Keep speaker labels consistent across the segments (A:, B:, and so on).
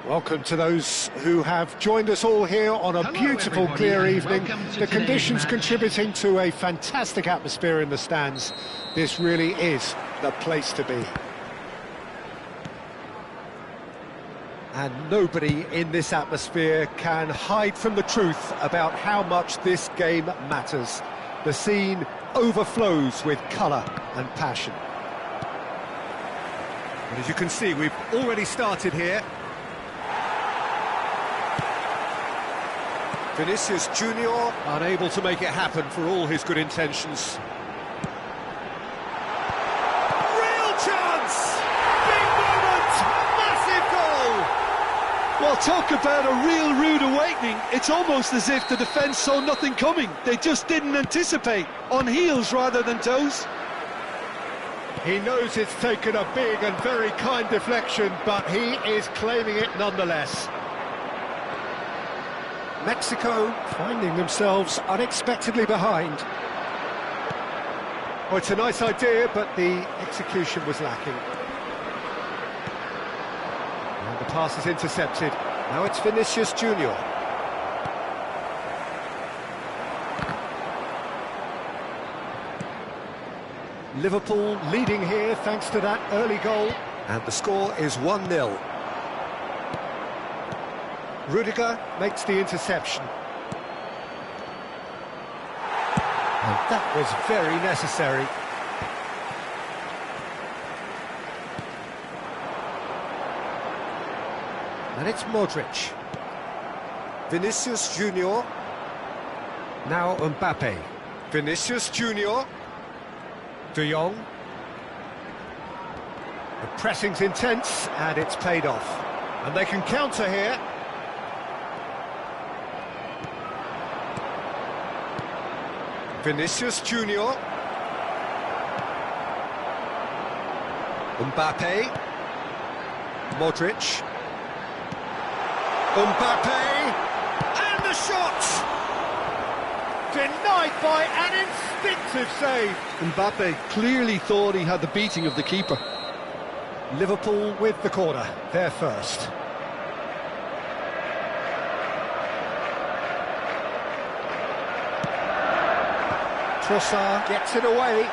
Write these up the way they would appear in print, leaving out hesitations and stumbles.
A: Welcome to those who have joined us all here on a beautiful,
B: everybody,
A: clear evening. The
B: today's
A: conditions
B: match.
A: contributing to a fantastic atmosphere in the stands. This really is the place to be. And nobody in this atmosphere can hide from the truth about how much this game matters. The scene overflows with colour and passion. And as you can see, we've already started here. Vinicius Junior unable to make it happen for all his good intentions. Real chance! Big moment! Massive goal!
C: Well, talk about a real rude awakening. It's almost as if the defence saw nothing coming. They just didn't anticipate, on heels rather than toes.
A: He knows it's taken a big and very kind deflection, but he is claiming it nonetheless. Mexico finding themselves unexpectedly behind. Well, it's a nice idea, but the execution was lacking. And the pass is intercepted. Now it's Vinicius Junior. Liverpool leading here thanks to that early goal. And the score is 1-0. Rudiger makes the interception. And that was very necessary. And it's Modric. Vinicius Junior. Now Mbappe. Vinicius Junior. De Jong. The pressing's intense and it's paid off. And they can counter here. Vinicius Junior. Mbappe. Modric. Mbappe. And the shot! Denied by an instinctive save.
C: Mbappe clearly thought he had the beating of the keeper.
A: Liverpool with the corner, they're first. Trossard gets it away.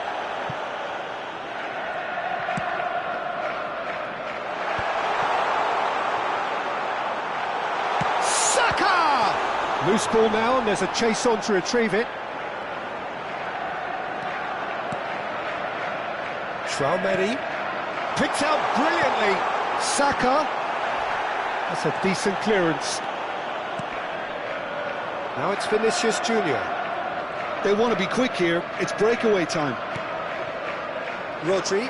A: Saka! Loose ball now, and there's a chase on to retrieve it. Traoré picked out brilliantly. Saka. That's a decent clearance. Now it's Vinicius Junior.
C: They want to be quick here. It's breakaway time.
A: Rodri.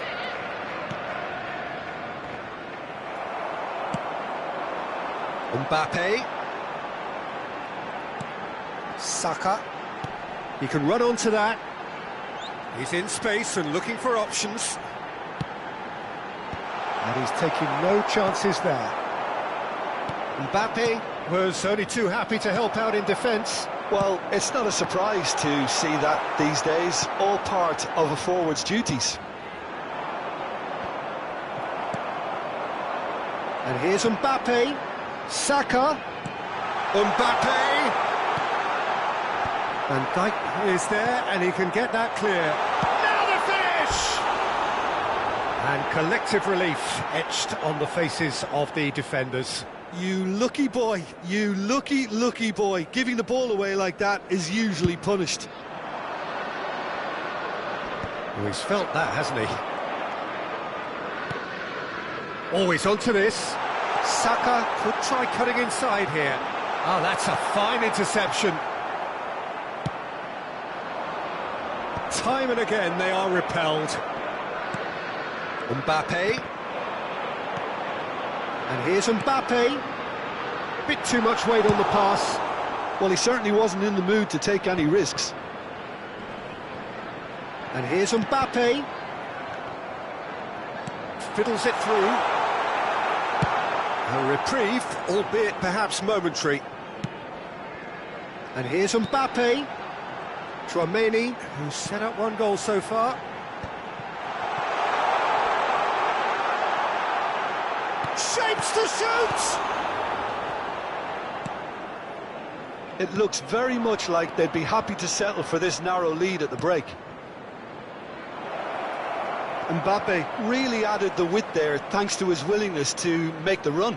A: Mbappe. Saka. He can run onto that. He's in space and looking for options. And he's taking no chances there. Mbappe was only too happy to help out in defence.
C: Well, it's not a surprise to see that these days, all part of a forward's duties.
A: And here's Mbappe. Saka. Mbappe. Van Dijk is there, and he can get that clear. Now the finish! And collective relief etched on the faces of the defenders.
C: You lucky boy, you lucky boy. Giving the ball away like that is usually punished.
A: Oh, he's felt that, hasn't he? Always onto this. Saka could try cutting inside here. Oh, that's a fine interception. Time and again they are repelled. Mbappe. And here's Mbappe. Bit too much weight on the pass.
C: Well, he certainly wasn't in the mood to take any risks.
A: And here's Mbappe. Fiddles it through. A reprieve, albeit perhaps momentary. And here's Mbappe. Traoré, who's set up one goal so far. Shapes to shoot!
C: It looks very much like they'd be happy to settle for this narrow lead at the break. Mbappe really added the width there thanks to his willingness to make the run.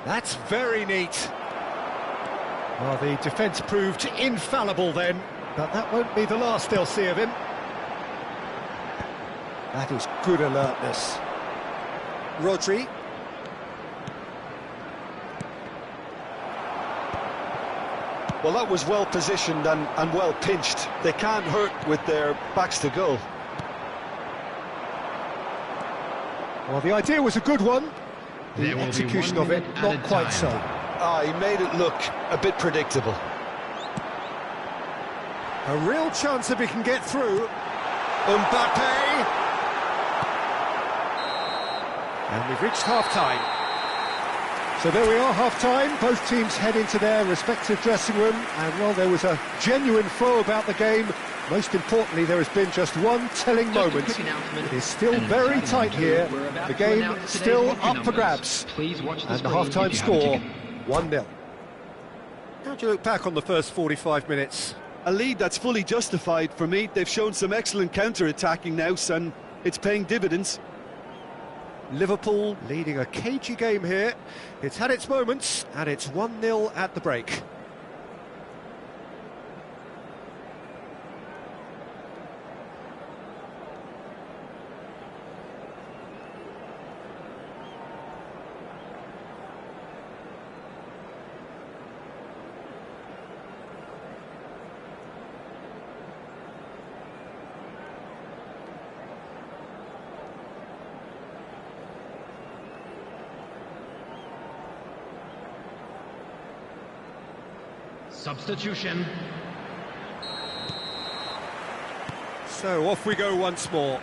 A: That's very neat. Well, the defence proved infallible then, but that won't be the last they'll see of him. That is good alertness. Rodri.
C: Well, that was well positioned and well pinched. They can't hurt with their backs to goal.
A: Well, the idea was a good one. The execution of it, not quite so.
C: He made it look a bit predictable.
A: A real chance if he can get through. Mbappe. And we've reached half-time. So there we are, half-time. Both teams head into their respective dressing room. And, well, there was a genuine flow about the game. Most importantly, there has been just one telling moment. It is still very tight here. The game still up for grabs. And the half-time score, 1-0. How do you look back on the first 45 minutes?
C: A lead that's fully justified for me. They've shown some excellent counter-attacking now, and it's paying dividends.
A: Liverpool leading a cagey game here. It's had its moments, and it's 1-0 at the break.
B: Substitution.
A: So off we go once more.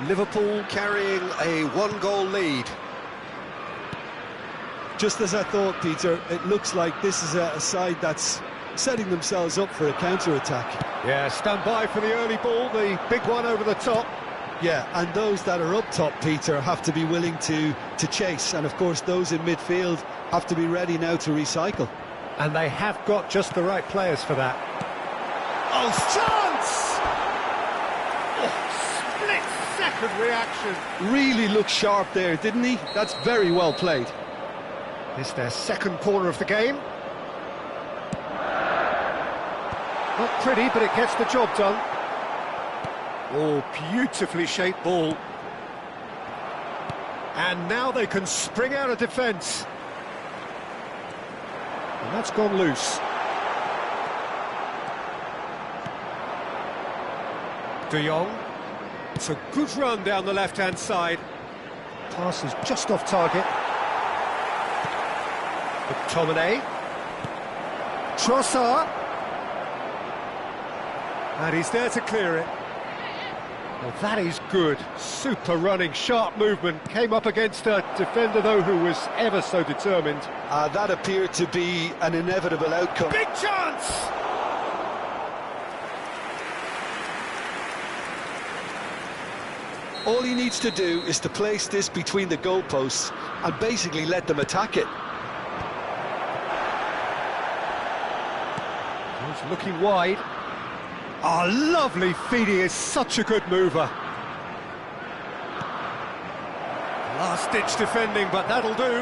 A: Liverpool carrying a one-goal lead.
C: Just as I thought, Peter, it looks like this is a side that's setting themselves up for a counter-attack.
A: Yeah, stand by for the early ball, the big one over the top.
C: Yeah, and those that are up top, Peter, have to be willing to chase. And, of course, those in midfield have to be ready now to recycle.
A: And they have got just the right players for that. Oh, chance! Oh, split-second reaction.
C: Really looked sharp there, didn't he? That's very well played.
A: It's their second corner of the game. Not pretty, but it gets the job done. Oh, beautifully shaped ball. And now they can spring out of defence. And that's gone loose. De Jong. It's a good run down the left-hand side. Pass is just off target. McTominay. Trossard. And he's there to clear it. Well, that is good. Super running, sharp movement. Came up against a defender, though, who was ever so determined.
C: That appeared to be an inevitable outcome.
A: Big chance!
C: All he needs to do is to place this between the goalposts and basically let them attack it.
A: He's looking wide. Oh, lovely feed. He is such a good mover. Last-ditch defending, but that'll do.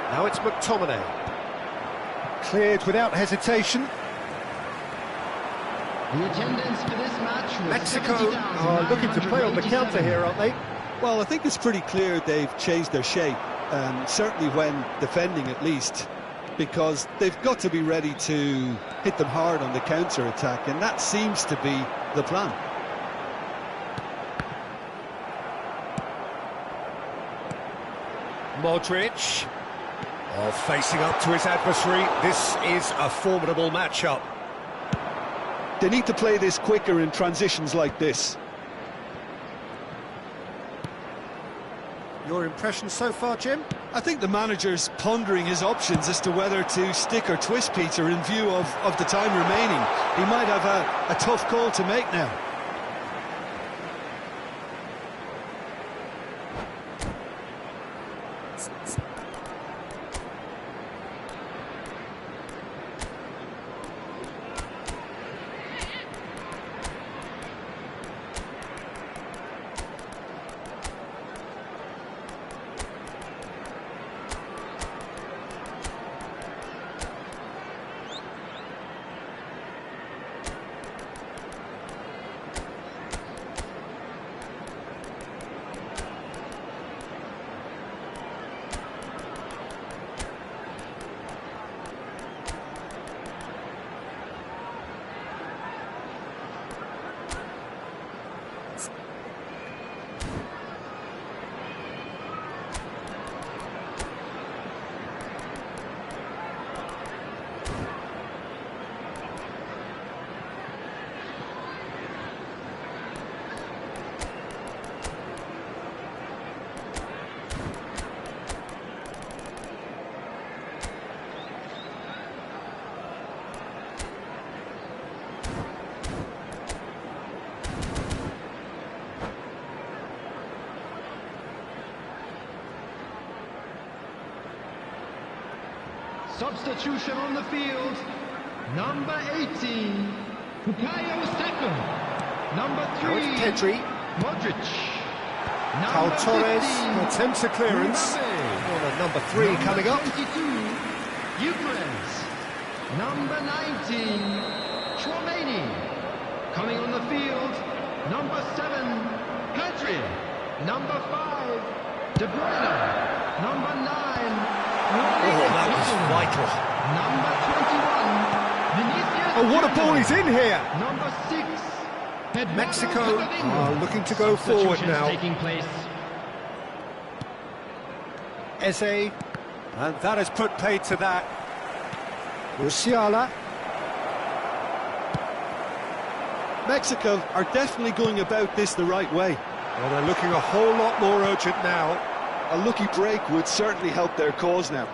A: Now it's McTominay. Cleared without hesitation.
B: The attendance for this match was
A: Mexico are looking to play on the counter here, aren't they?
C: Well, I think it's pretty clear they've changed their shape, certainly when defending at least, because they've got to be ready to hit them hard on the counter-attack, and that seems to be the plan.
A: Modric. Oh, facing up to his adversary. This is a formidable matchup.
C: They need to play this quicker in transitions like this.
A: Your impression so far, Jim?
C: I think the manager's pondering his options as to whether to stick or twist Peter in view of the time remaining. He might have a tough call to make now.
B: Substitution on the field. Number 18, Bukayo Saka. Number 3,
A: Now it's Pedri.
B: Modric.
A: Pau
B: Number
A: Torres
B: 15,
A: attempts a clearance.
B: Mbappe.
A: Well, number 3 coming up.
B: 22, Eucharist. Number 19, Chouameni. Coming on the field, number 7, Pedri. Number 5, De Bruyne. Number 9,
A: Oh, that was vital.
B: Number 21, Vinicius.
A: Oh, what a ball he's in here.
B: Number 6, Eduardo
A: Mexico
B: Camavinga.
A: are looking to go forward
B: Substitutions
A: now.
B: taking place.
A: Eze, and that has put paid to that. Musiala.
C: Mexico are definitely going about this the right way.
A: Well, they're looking a whole lot more urgent now.
C: A lucky break would certainly help their cause now.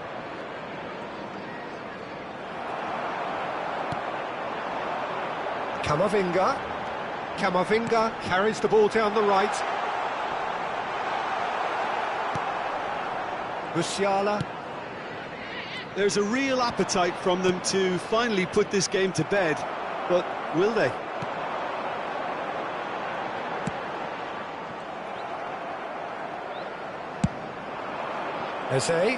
A: Camavinga. Camavinga carries the ball down the right. Musiala.
C: There's a real appetite from them to finally put this game to bed, but will they?
A: Eze.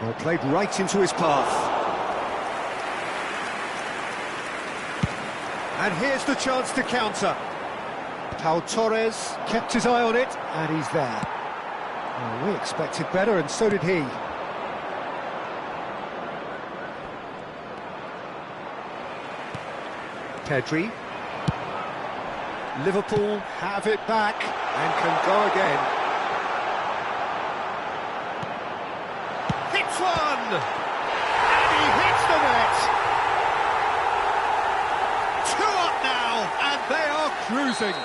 A: Well, played right into his path. And here's the chance to counter. Pau Torres kept his eye on it, and he's there. Well, we expected better, and so did he. Pedri. Liverpool have it back and can go again. Hits one! And he hits the net! 2 up now, and they are cruising.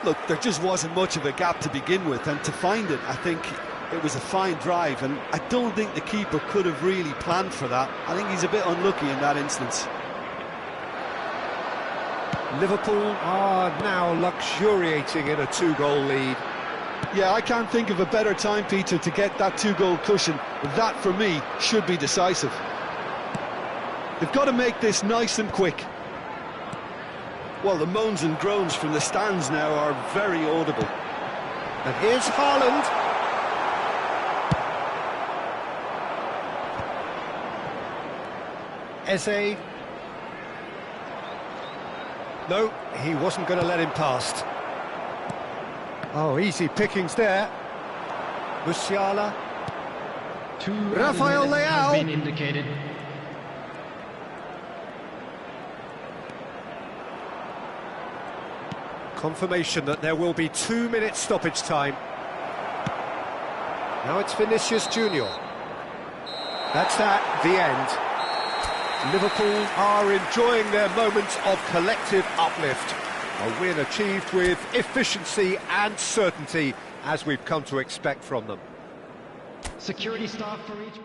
C: Look, there just wasn't much of a gap to begin with, and to find it, I think it was a fine drive, and I don't think the keeper could have really planned for that. I think he's a bit unlucky in that instance.
A: Liverpool are now luxuriating in a 2-goal lead.
C: Yeah, I can't think of a better time, Peter, to get that 2-goal cushion. That, for me, should be decisive. They've got to make this nice and quick. Well, the moans and groans from the stands now are very audible.
A: And here's Haaland. Eze. No, he wasn't going to let him past. Oh, easy pickings there. Musiala.
B: 2
A: Rafael
B: added minutes
A: Leao.
B: has been indicated.
A: Confirmation that there will be 2 minutes stoppage time. Now it's Vinicius Junior. That's that, the end. Liverpool are enjoying their moments of collective uplift. A win achieved with efficiency and certainty, as we've come to expect from them.
B: Security staff for each...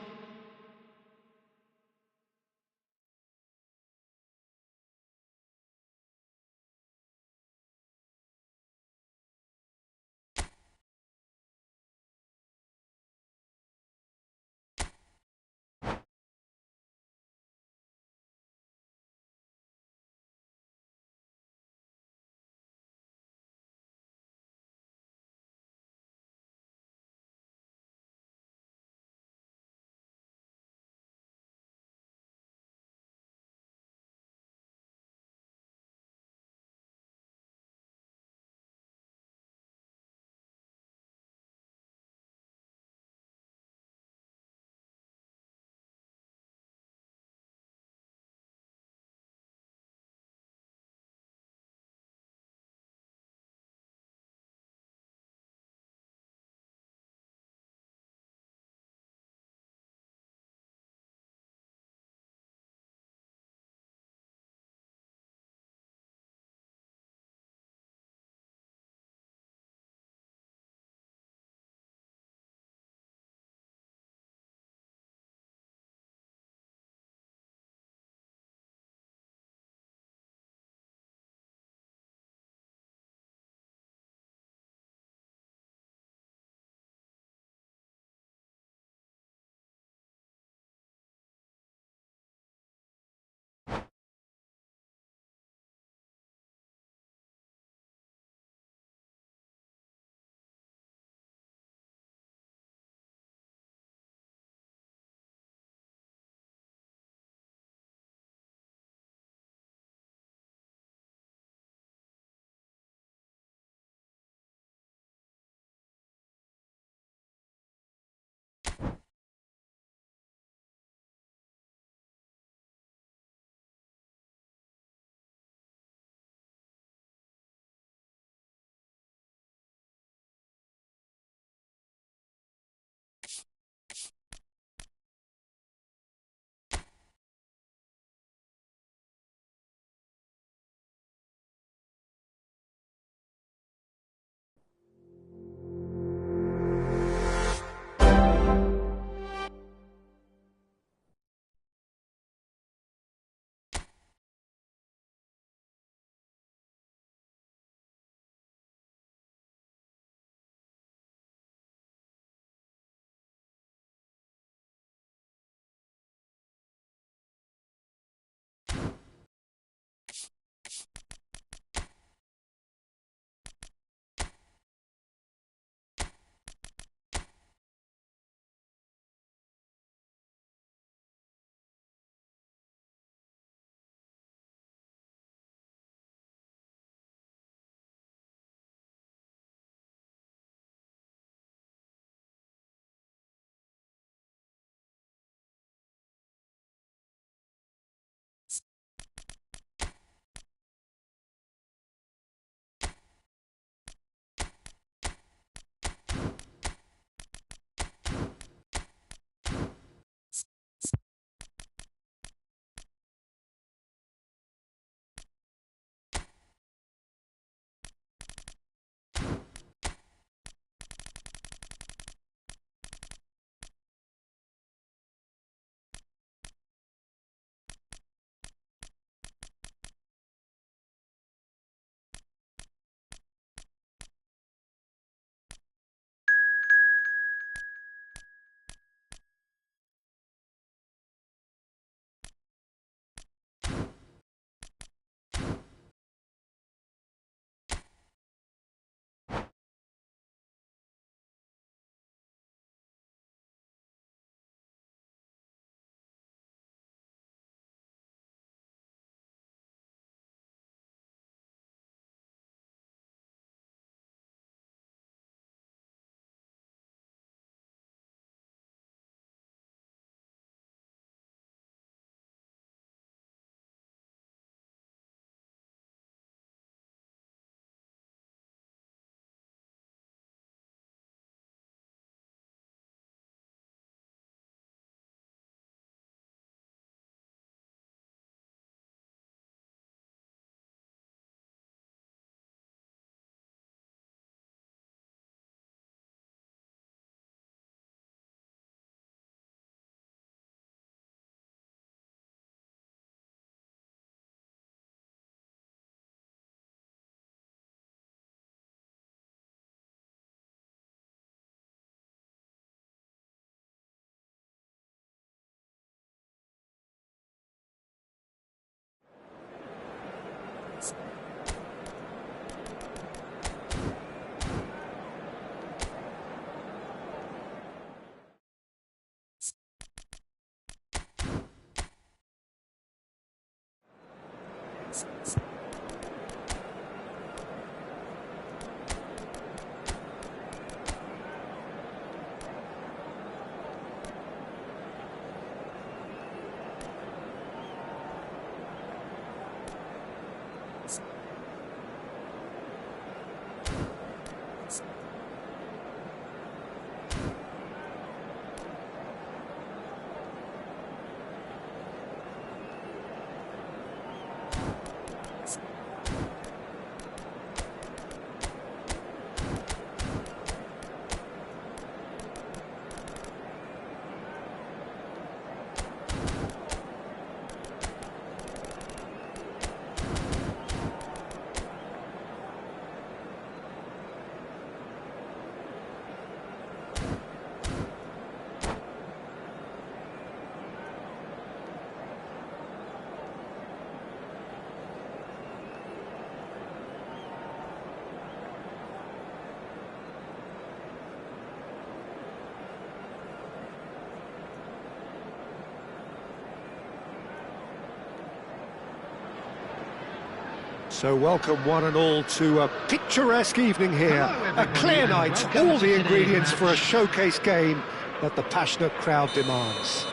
A: So welcome one and all to a picturesque evening here.
B: Hello,
A: A
B: everybody,
A: clear
B: and
A: night,
B: welcome
A: all
B: to
A: the
B: today's
A: ingredients for a
B: match.
A: showcase game that the passionate crowd demands.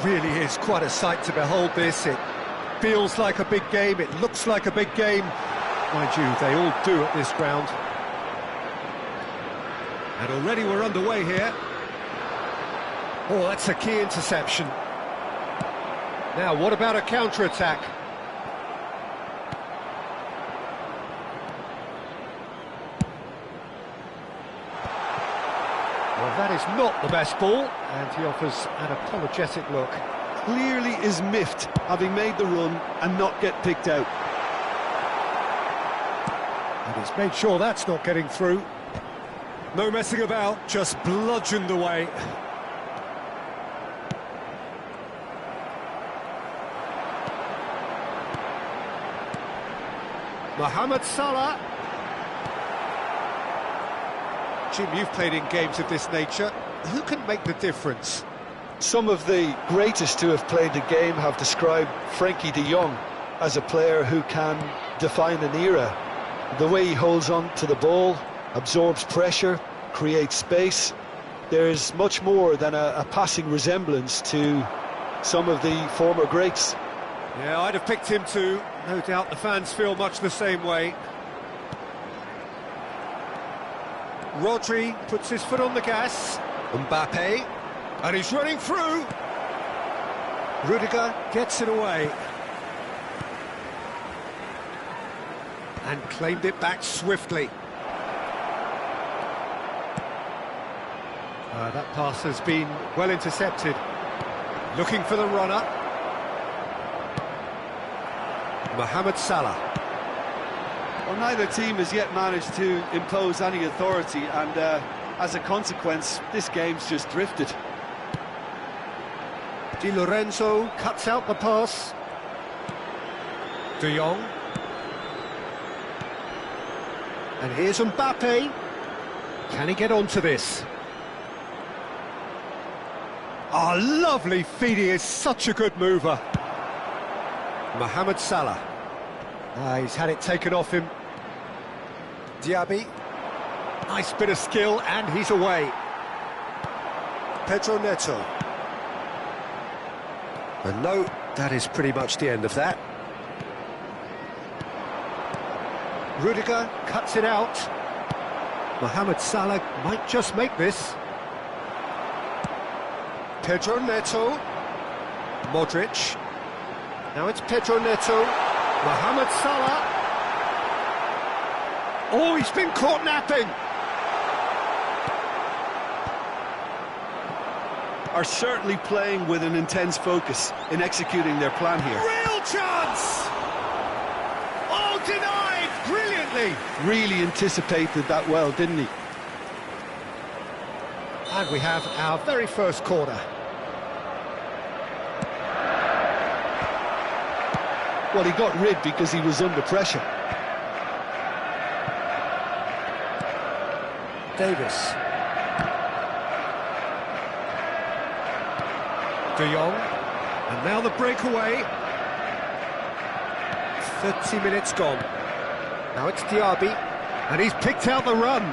A: Really is quite a sight to behold this. It feels like a big game, it looks like a big game. Mind you, they all do at this ground. And already we're underway here. Oh, that's a key interception. Now, what about a counter-attack? Well, that is not the best ball, and he offers an apologetic look.
C: Clearly is miffed, having made the run and not get picked out.
A: And he's made sure that's not getting through. No messing about, just bludgeoned away. Mohamed Salah. Jim, you've played in games of this nature. Who can make the difference?
C: Some of the greatest who have played the game have described Frankie de Jong as a player who can define an era. The way he holds on to the ball, absorbs pressure, creates space. There's much more than a passing resemblance to some of the former greats.
A: Yeah, I'd have picked him too. No doubt the fans feel much the same way. Rodri puts his foot on the gas. Mbappe, and he's running through. Rudiger gets it away. And claimed it back swiftly. That pass has been well intercepted. Looking for the runner. Mohamed Salah.
C: Well, neither team has yet managed to impose any authority, and as a consequence, this game's just drifted.
A: Di Lorenzo cuts out the pass. De Jong. And here's Mbappe. Can he get onto this? Oh, lovely feed, he is such a good mover. Mohamed Salah. He's had it taken off him. Diaby. Nice bit of skill, and he's away. Pedro Neto. And no, that is pretty much the end of that. Rudiger cuts it out. Mohamed Salah might just make this. Pedro Neto. Modric. Now it's Pedro Neto. Mohamed Salah. Oh, he's been caught napping.
C: Are certainly playing with an intense focus in executing their plan here.
A: Real chance! Oh, denied brilliantly.
C: Really anticipated that well, didn't he?
A: And we have our very first corner.
C: Well, he got rid because he was under pressure.
A: Davis. De Jong. And now the breakaway. 30 minutes gone. Now it's Diaby. And he's picked out the run.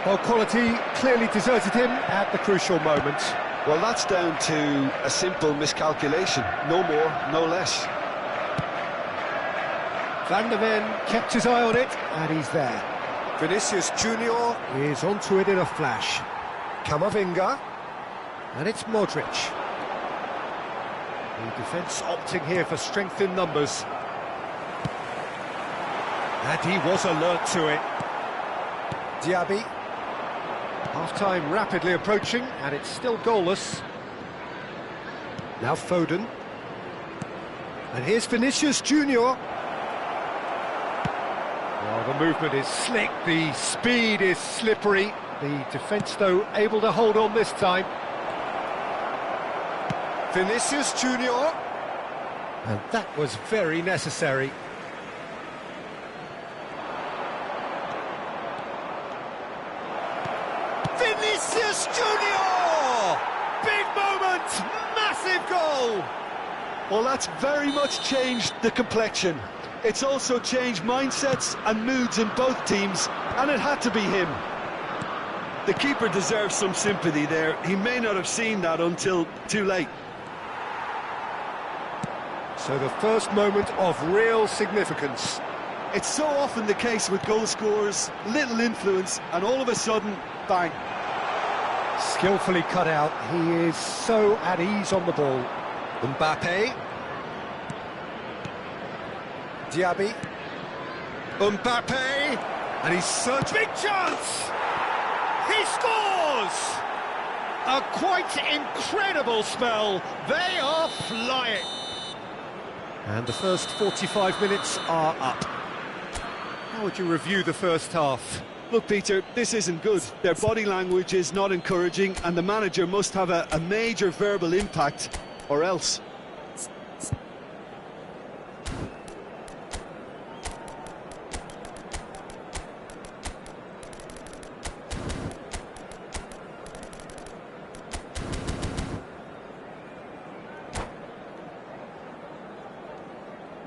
A: Well, quality clearly deserted him at the crucial moment.
C: Well, that's down to a simple miscalculation. No more, no less.
A: Van der Ven kept his eye on it, and he's there. Vinicius Junior is onto it in a flash. Camavinga, and it's Modric. The defence opting here for strength in numbers. And he was alert to it. Diaby. Half-time rapidly approaching, and it's still goalless. Now Foden. And here's Vinicius Junior. Well, the movement is slick, the speed is slippery. The defence, though, able to hold on this time. Vinicius Junior. And that was very necessary. Vinicius Junior! Big moment! decisive goal!
C: Well, that's very much changed the complexion. It's also changed mindsets and moods in both teams, and it had to be him. The keeper deserves some sympathy there. He may not have seen that until too late.
A: So the first moment of real significance.
C: It's so often the case with goal scorers, little influence, and all of a sudden, bang.
A: Skillfully cut out, he is so at ease on the ball. Mbappe. Diaby. Mbappe. And he's such big chance! He scores! A quite incredible spell. They are flying. And the first 45 minutes are up. How would you review the first half?
C: Look, Peter, this isn't good. Their body language is not encouraging, and the manager must have a major verbal impact, or else.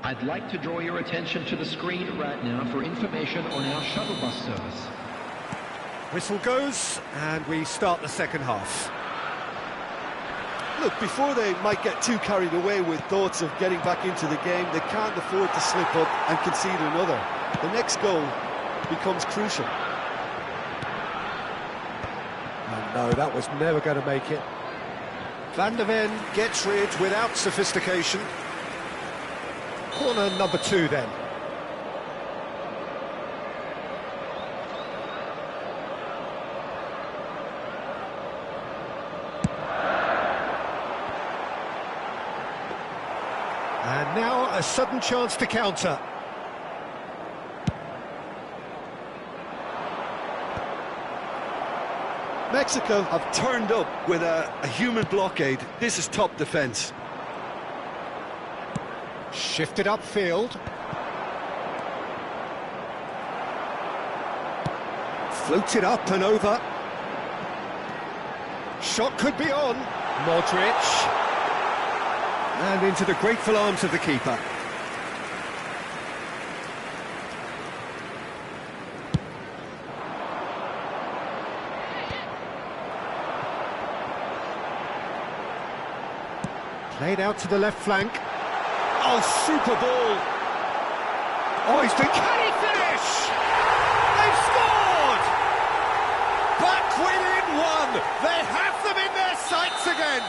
B: I'd like to draw your attention to the screen right now for information on our shuttle bus service.
A: Whistle goes, and we start the second half.
C: Look, before they might get too carried away with thoughts of getting back into the game, they can't afford to slip up and concede another. The next goal becomes crucial.
A: Oh, no, that was never going to make it. Van der Ven gets rid without sophistication. Corner number 2 then. And now a sudden chance to counter.
C: Mexico have turned up with a human blockade. This is top defence.
A: Shifted upfield. Floated up and over. Shot could be on. Modric. And into the grateful arms of the keeper. Played out to the left flank. Oh, super ball! Oh, he's been... Can he finish? They've scored! Back within one! They have them in their sights again!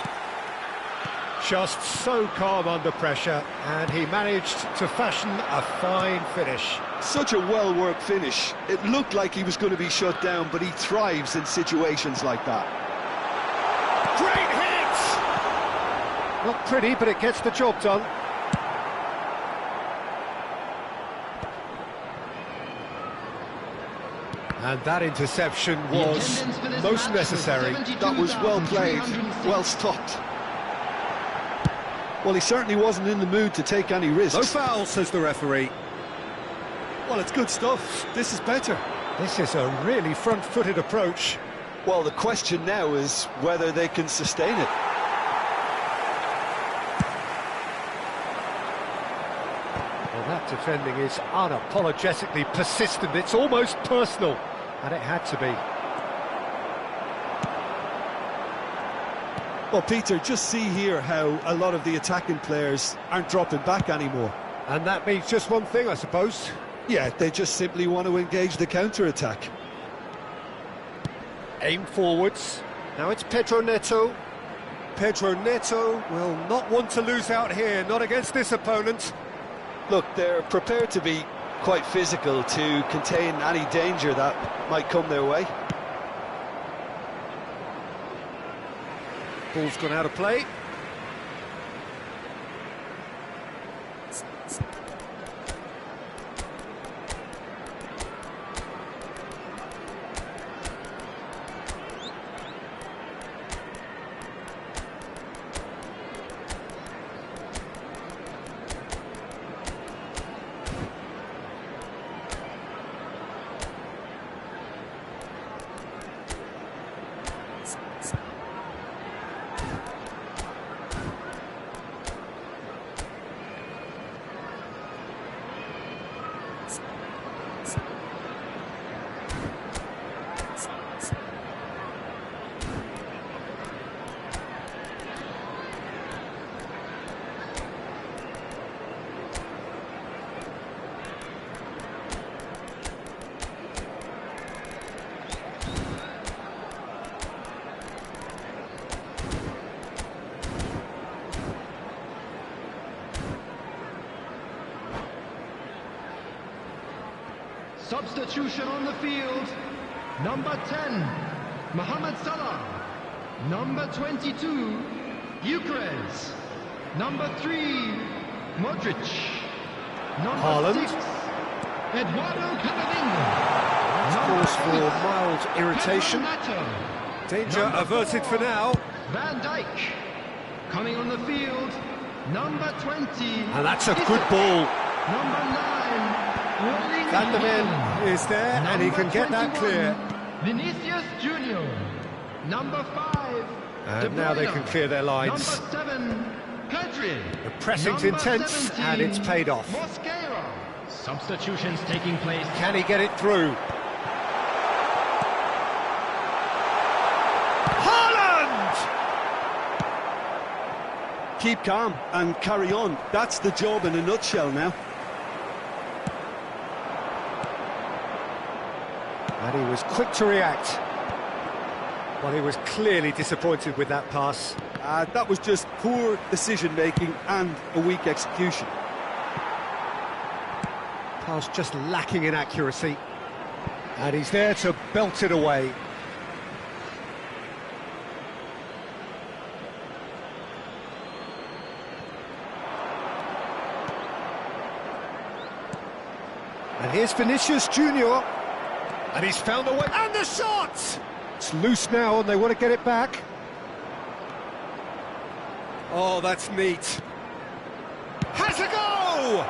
A: Just so calm under pressure, and he managed to fashion a fine finish.
C: Such a well-worked finish. It looked like he was going to be shut down, but he thrives in situations like that.
A: Great hit! Not pretty, but it gets the job done. And that interception was most necessary.
C: That was well played, well stopped. Well, he certainly wasn't in the mood to take any risks.
A: No foul, says the referee.
C: Well, it's good stuff. This is better.
A: This is a really front-footed approach.
C: Well, the question now is whether they can sustain it.
A: Well, that defending is unapologetically persistent. It's almost personal, and it had to be.
C: Well, Peter, just see here how a lot of the attacking players aren't dropping back anymore.
A: And that means just one thing, I suppose.
C: Yeah, they just simply want to engage the counter-attack.
A: Aim forwards. Now it's Pedro Neto. Pedro Neto will not want to lose out here, not against this opponent.
C: Look, they're prepared to be quite physical to contain any danger that might come their way.
A: Ball's gone out of play.
B: Substitution on the field. Number 10, Mohamed Salah. Number 22, Gyökeres. Number 3, Modric. Number
A: Haaland.
B: 6, Eduardo Camavinga.
A: Cause for mild irritation. Danger averted for now.
B: Van Dijk. Coming on the field, number 20.
A: And that's a good ball.
B: Number 9, Erling
A: Van der Ven
B: Haaland.
A: is there, and he can get that
B: 21,
A: clear.
B: Vinicius Junior. Number 5. De
A: And now they
B: Bruyne.
A: can clear their lines.
B: Number 7, Pedri.
A: The pressing's
B: Number
A: intense,
B: 17,
A: and it's paid off.
B: Mosquera. Substitutions taking place.
A: Can he get it through? Haaland!
C: Keep calm and carry on. That's the job in a nutshell now.
A: And he was quick to react. Well, he was clearly disappointed with that pass.
C: That was just poor decision-making and a weak execution.
A: Pass just lacking in accuracy. And he's there to belt it away. And here's Vinicius Junior. And he's found a way. And the shot! It's loose now, and they want to get it back. Oh, that's neat. Has a go!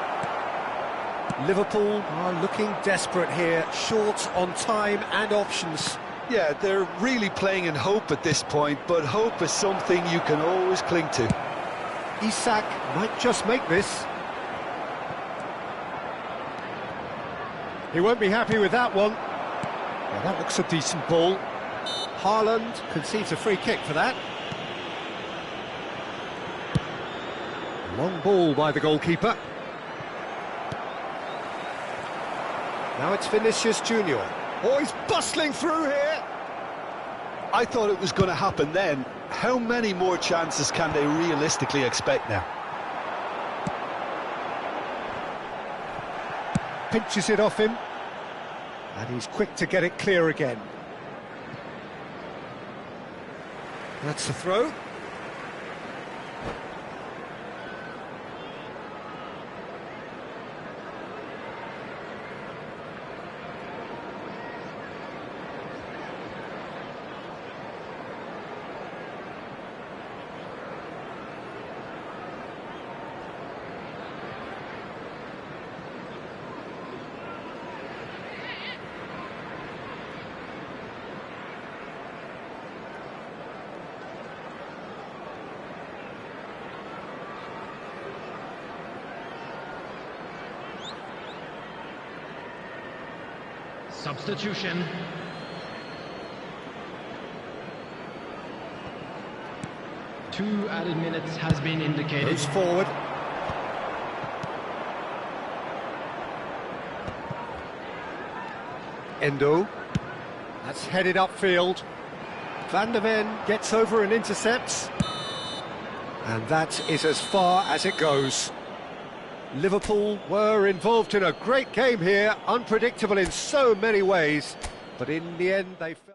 A: Liverpool are looking desperate here, short on time and options.
C: Yeah, they're really playing in hope at this point, but hope is something you can always cling to.
A: Isak might just make this. He won't be happy with that one. Yeah, that looks a decent ball. Haaland concedes a free kick for that. Long ball by the goalkeeper. Now it's Vinicius Junior. Oh, he's bustling through here.
C: I thought it was going to happen then. How many more chances can they realistically expect now?
A: Pinches it off him. And he's quick to get it clear again. That's the throw.
B: Substitution. Two added minutes has been indicated.
A: Goes forward. Endo. That's headed upfield. Van der Ven gets over and intercepts. And that is as far as it goes. Liverpool were involved in a great game here, unpredictable in so many ways, but in the end they fell.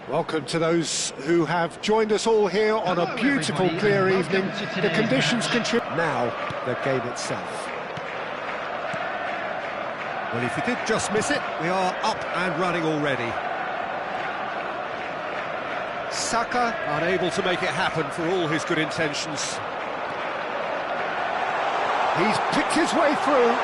A: Welcome to those who have joined us all here on a beautiful, clear evening. The conditions contribute. Now, the game itself. Well, if you did just miss it, we are up and running already. Saka unable to make it happen for all his good intentions. He's picked his way through.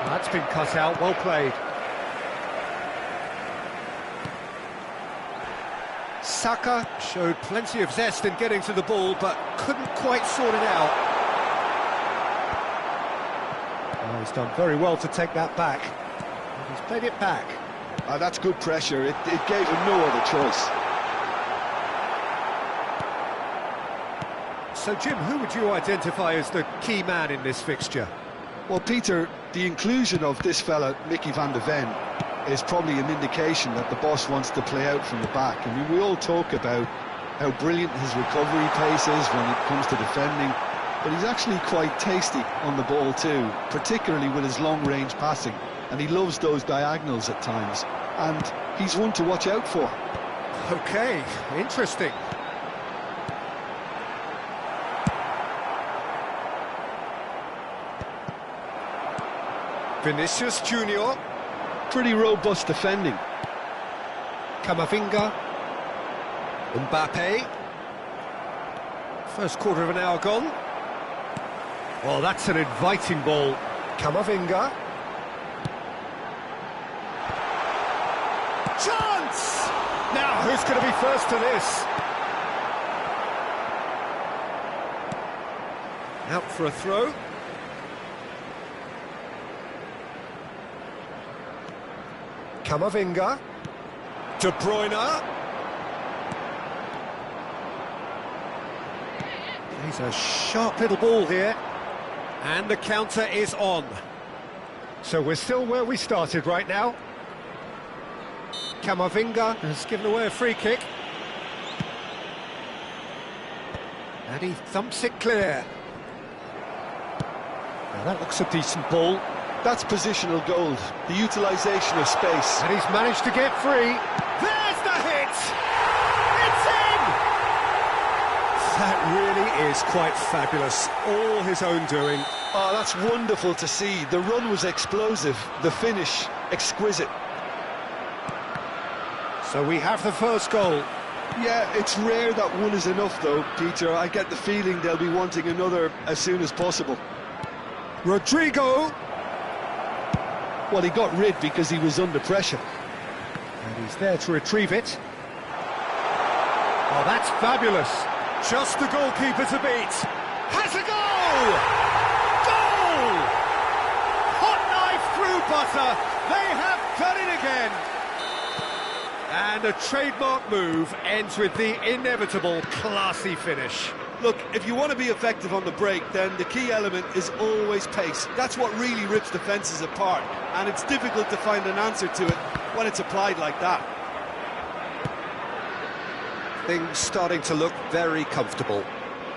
A: That's been cut out, well played. Saka showed plenty of zest in getting to the ball, but couldn't quite sort it out. Oh, he's done very well to take that back. He's played it back.
C: That's good pressure, it gave him no other choice.
A: So, Jim, who would you identify as the key man in this fixture?
C: Well, Peter, the inclusion of this fella, Mickey van de Ven, is probably an indication that the boss wants to play out from the back. I mean, we all talk about how brilliant his recovery pace is when it comes to defending, but he's actually quite tasty on the ball too, particularly with his long-range passing, and he loves those diagonals at times, and he's one to watch out for.
A: OK, interesting. Vinicius Junior.
C: Pretty robust defending.
A: Camavinga. Mbappe. First quarter of an hour gone. Well, that's an inviting ball. Camavinga. Chance! Now, who's going to be first to this? Out for a throw. Camavinga. De Bruyne. He's a sharp little ball here. And the counter is on. So we're still where we started right now. Camavinga has given away a free kick. And he thumps it clear. Now that looks a decent ball.
C: That's positional gold, the utilisation of space.
A: And he's managed to get free. There's the hit! It's in! That really is quite fabulous. All his own doing.
C: Oh, that's wonderful to see. The run was explosive, the finish exquisite.
A: So we have the first goal.
C: Yeah, it's rare that one is enough though, Peter. I get the feeling they'll be wanting another as soon as possible.
A: Rodrigo!
C: Well, he got rid because he was under pressure.
A: And he's there to retrieve it. Oh, that's fabulous. Just the goalkeeper to beat. Has a goal! Goal! Hot knife through butter. They have done it again. And a trademark move ends with the inevitable classy finish.
C: Look, if you want to be effective on the break, then the key element is always pace. That's what really rips defences apart, and it's difficult to find an answer to it when it's applied like that.
A: Things starting to look very comfortable.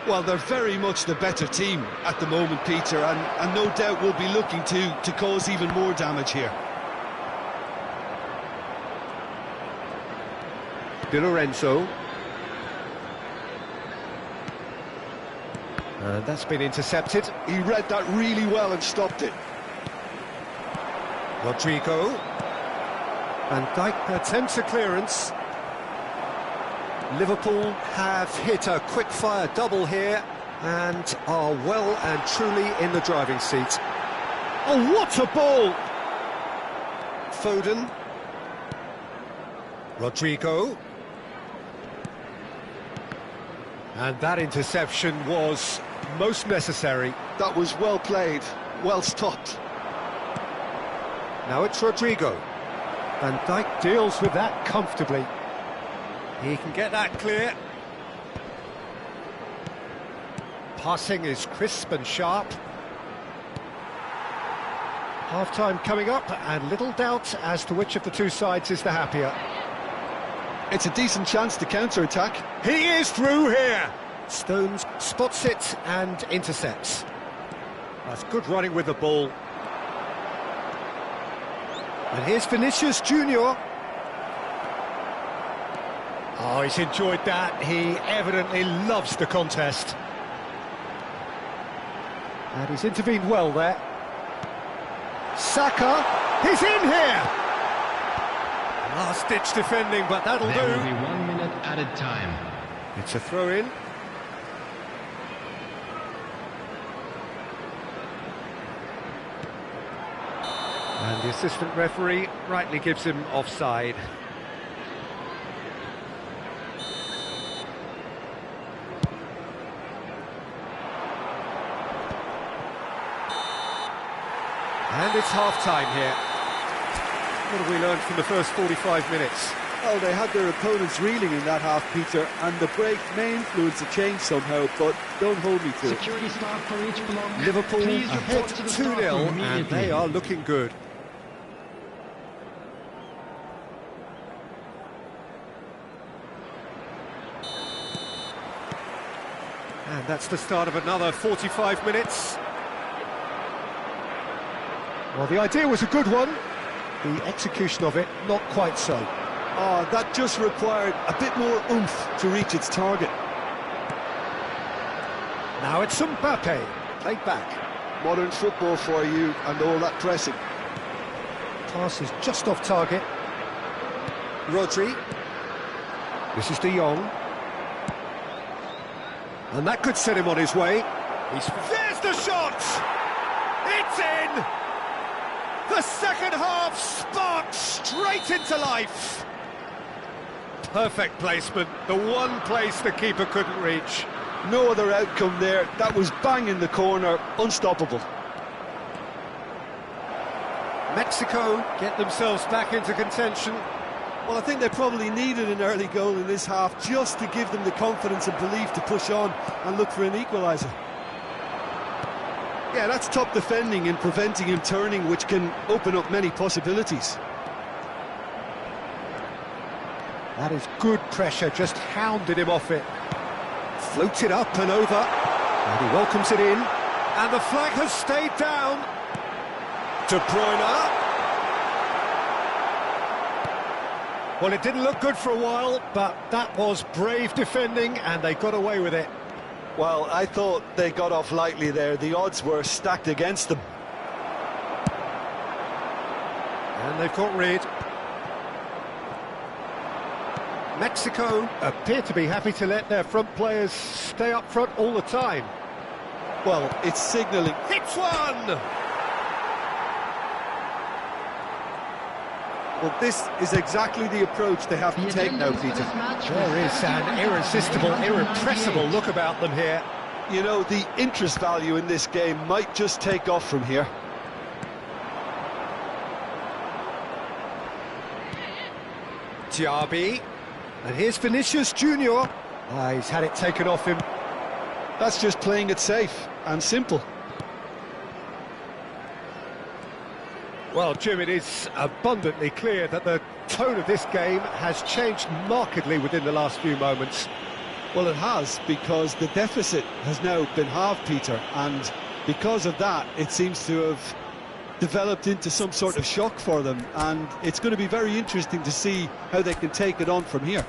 C: Well, they're very much the better team at the moment, Peter, and no doubt will be looking to cause even more damage here.
A: Di Lorenzo. And that's been intercepted.
C: He read that really well and stopped it.
A: Rodrigo. Van Dijk attempts a clearance. Liverpool have hit a quick-fire double here and are well and truly in the driving seat. Oh, what a ball! Foden. Rodrigo. And that interception was most necessary.
C: That was well played, well stopped.
A: Now it's Rodrigo. Van Dijk deals with that comfortably. He can get that clear. Passing is crisp and sharp. Half-time coming up, and little doubt as to which of the two sides is the happier.
C: It's a decent chance to counter-attack.
A: He is through here! Stones spots it and intercepts. That's good running with the ball. And here's Vinicius Junior. Oh, he's enjoyed that. He evidently loves the contest. And he's intervened well there. Saka, he's in here! Last-ditch defending, but that'll do.
B: There will be 1 minute added time.
A: It's a throw-in. And the assistant referee rightly gives him offside. And it's half-time here. What have we learned from the first 45 minutes?
C: Well, they had their opponents reeling in that half, Peter, and the break may influence a change somehow, but don't hold me to it.
B: Security staff for each block.
A: Liverpool
B: Please
A: ahead
B: report to the staff
A: 2-0, and
B: immediately.
A: they are looking good. And that's the start of another 45 minutes. Well, the idea was a good one. The execution of it, not quite so.
C: Oh, that just required a bit more oomph to reach its target.
A: Now it's Mbappe, played back.
C: Modern football for you and all that pressing.
A: Pass is just off target. Rodri. This is De Jong. And that could set him on his way. There's the shot! It's in! The second half sparks straight into life. Perfect placement, the one place the keeper couldn't reach.
C: No other outcome there. That was bang in the corner, unstoppable.
A: Mexico get themselves back into contention.
C: Well, I think they probably needed an early goal in this half just to give them the confidence and belief to push on and look for an equaliser. Yeah, that's top defending and preventing him turning, which can open up many possibilities.
A: That is good pressure, just hounded him off it. Floats it up and over, and he welcomes it in. And the flag has stayed down. De Bruyne. Well, it didn't look good for a while, but that was brave defending, and they got away with it.
C: Well, I thought they got off lightly there. The odds were stacked against them.
A: And they've got rid. Mexico appear to be happy to let their front players stay up front all the time.
C: Well, it's signalling.
A: Hits one!
C: Well, this is exactly the approach they have to take now, Peter.
A: There is an irresistible, irrepressible look about them here.
C: You know, the interest value in this game might just take off from here.
A: Diaby. And here's Vinicius Junior. He's had it taken off him.
C: That's just playing it safe and simple.
A: Well, Jim, it is abundantly clear that the tone of this game has changed markedly within the last few moments.
C: Well, it has, because the deficit has now been halved, Peter, and because of that, it seems to have developed into some sort of shock for them, and it's going to be very interesting to see how they can take it on from here.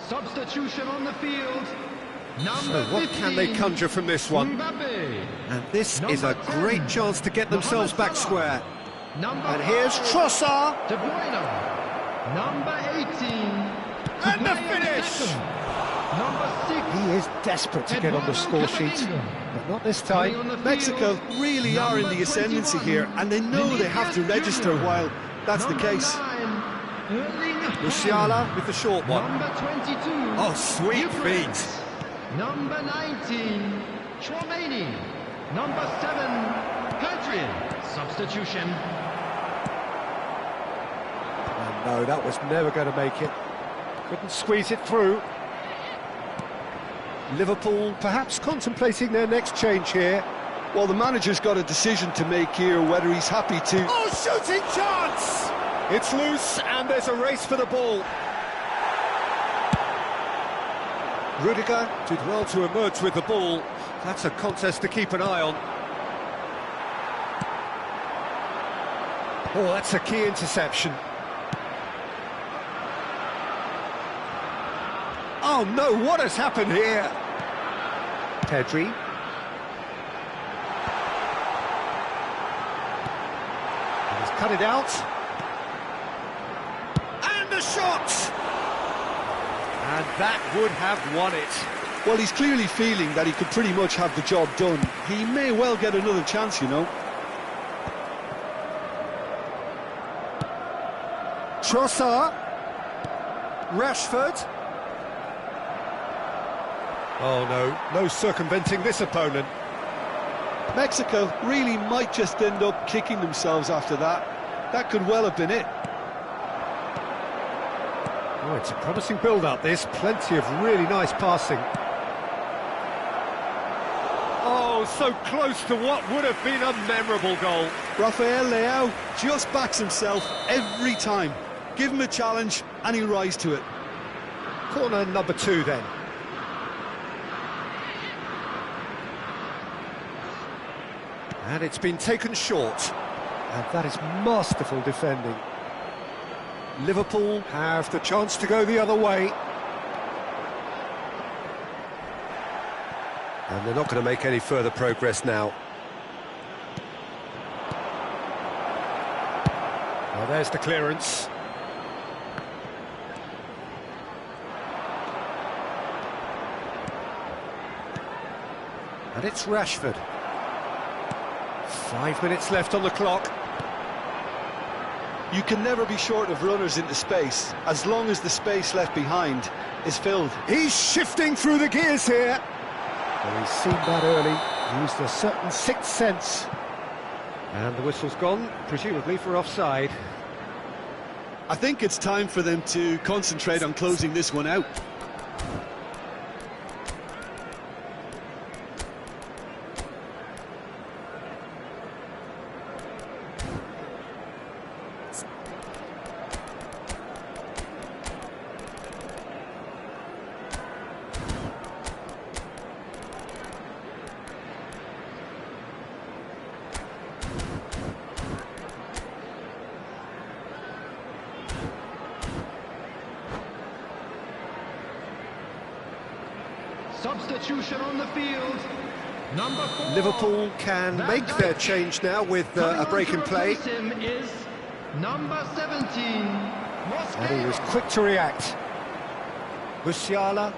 B: Substitution on the field.
A: So what can they conjure from this one? And this is a great chance to get themselves back square. And here's Trossard.
B: De Bruyne. Number 18.
A: And the finish!
B: Number 6.
A: He is desperate to get on the score sheet, but not this time.
C: Mexico really are in the ascendancy here, and they know they have to register while that's the case.
A: Musiala with the short one.
B: Number 22.
A: Oh, sweet feet.
B: Number 19. Chouameni. Number 7. Pedri. Substitution.
A: And no, that was never going to make it. Couldn't squeeze it through. Liverpool perhaps contemplating their next change here.
C: Well, the manager's got a decision to make here, whether he's happy to...
A: Oh, shooting chance! It's loose, and there's a race for the ball. Rudiger did well to emerge with the ball. That's a contest to keep an eye on. Oh, that's a key interception. Oh no, what has happened here? Pedri. And he's cut it out. And the shot! And that would have won it.
C: Well, he's clearly feeling that he could pretty much have the job done. He may well get another chance, you know.
A: Trossard. Rashford. Oh no, no circumventing this opponent.
C: Mexico really might just end up kicking themselves after that. That could well have been it.
A: Oh, it's a promising build-up, this. Plenty of really nice passing. Oh, so close to what would have been a memorable goal.
C: Rafael Leao just backs himself every time. Give him a challenge and he'll rise to it.
A: Corner number 2 then. And it's been taken short. And that is masterful defending. Liverpool have the chance to go the other way. And they're not going to make any further progress now. Well, there's the clearance. And it's Rashford. 5 minutes left on the clock.
C: You can never be short of runners into space, as long as the space left behind is filled.
A: He's shifting through the gears here. Well, he's seen that early, used a certain sixth sense. And the whistle's gone, presumably for offside.
C: I think it's time for them to concentrate on closing this one out.
B: Substitution on the field. Number 4.
A: Liverpool can make their change now with a break in play.
B: Him is number 17.
A: And he was quick to react. Musiala.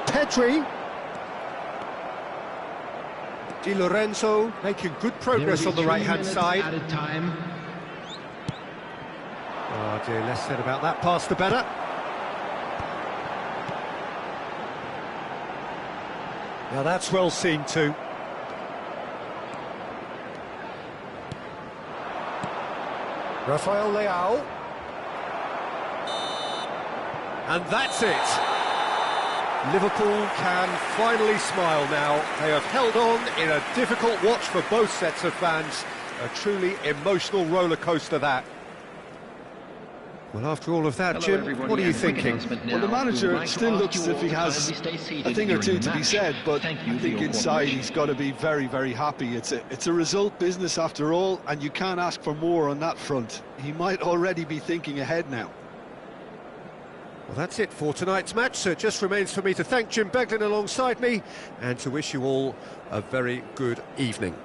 A: Pedri. Di Lorenzo making good progress on the right-hand side.
B: Added time.
A: Oh dear, less said about that pass the better. Now that's well seen too. Rafael Leao. And that's it. Liverpool can finally smile now. They have held on in a difficult watch for both sets of fans. A truly emotional roller coaster that. Well, after all of that,
B: Hello,
A: Jim,
B: everybody.
A: what are you
B: And quick
A: thinking?
B: announcement
C: Well, the
B: now.
C: manager
B: We would like to
C: still
B: ask
C: looks
B: you
C: as if
B: all
C: he
B: to
C: has
B: kindly stay seated
C: a thing or
B: during
C: two
B: the
C: to be
B: match.
C: said, but
B: Thank you
C: I
B: for
C: think
B: your
C: inside
B: cooperation.
C: he's got to be very, very happy. It's a result business after all, and you can't ask for more on that front. He might already be thinking ahead now.
A: Well, that's it for tonight's match, so it just remains for me to thank Jim Beglin alongside me and to wish you all a very good evening.